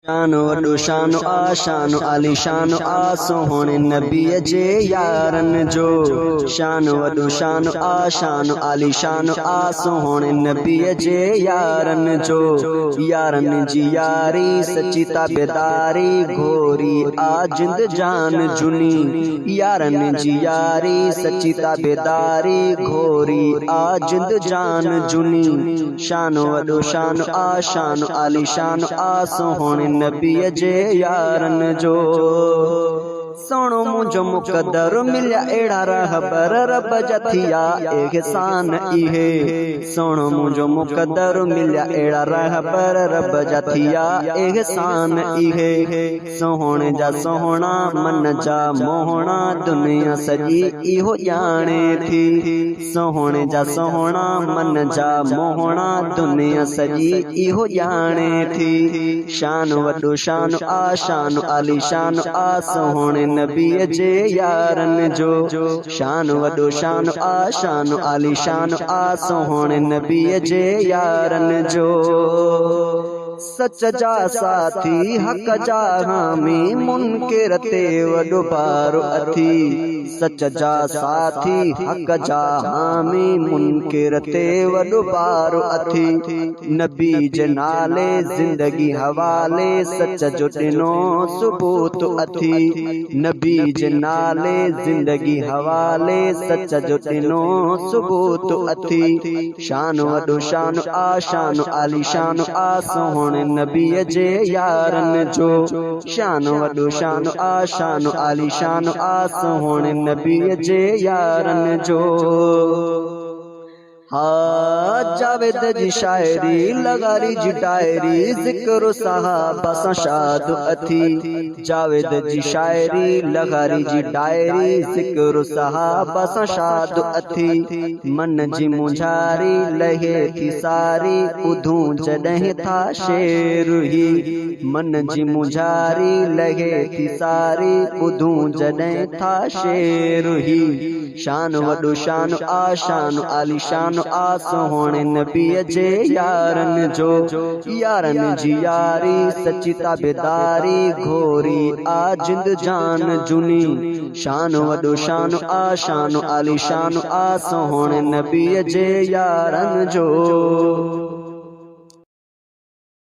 शानो वॾो शानो शानो आली शानो सोहणे नबीअ जे यारन जो। शानो वॾो शानो शानो आली शानो सोहणे नबीअ जे यारन जो। यारन जी यारी सची ताबेदारी घोरी जिंद जान जुनी। यारन जी यारी सची ताबेदारी घोरी जिंद जान जुनी। शानो वॾो शानो शानो आली शानो सोहणे नबीअ जे यारन जो। सोणो मुंहिंजो मुक़दर मिलिया अहिड़ा रहबर रब जा थिया एहसान इहे। सोणो मुंहिंजो मुक़दर मिलिया अहिड़ा रहबर रब जा थिया एहसान इहे। सोहणे जा सोहणा मन जा मोहणा दुनिया सॼी इहो ॼाणे थी। सोहणे जा सोहणा मन जा मोहणा दुनिया सॼी इहो ॼाणे थी। शानो वॾो शानो शानो आली शानो सोहणे नबीअ जे यारन जो। शानो वॾो शानो शानो आली शानो सोहणे नबीअ जे यारन जो। सच जा साथी हक जा हामी मुनकिर ते वॾो पारो अथी। सच जा साथी हक जा हामी मुनकिर ते वॾो पारो अथी। नबी जे नाले ज़िंदगी हवाले सच जो ॾिनो सबूत अथी। नबी जे नाले ज़िंदगी हवाले सच जो ॾिनो सबूत अथी। शानो वॾो शानो शानो आली शानो सोहणे नबीअ जे यारन जो। शानो वॾो शानो शानो आली शानो सोहणे नबीअ जे यारन जो। जावेद जी शायरी लगारी जी डायरी ज़िक्र सहाबा सां शाद अथी। जावेद जी शायरी लगारी जी डायरी ज़िक्र सहाबा सां शाद अथी। मन जी मुंझारी लहे थी सारी ॿुधूं जॾहिं था शेर ही। मन जी मुंझारी लहे थी सारी ॿुधूं जॾहिं था शेर ही। शानो वॾो शानो शानो आली शानो सोहणे नबीअ जे यारन जो। यारन जी यारी सची ताबेदारी घोरी जिंद जान जुनी। शानो वॾो शानो शानो आली शानो सोहणे नबीअ जे यारन जो।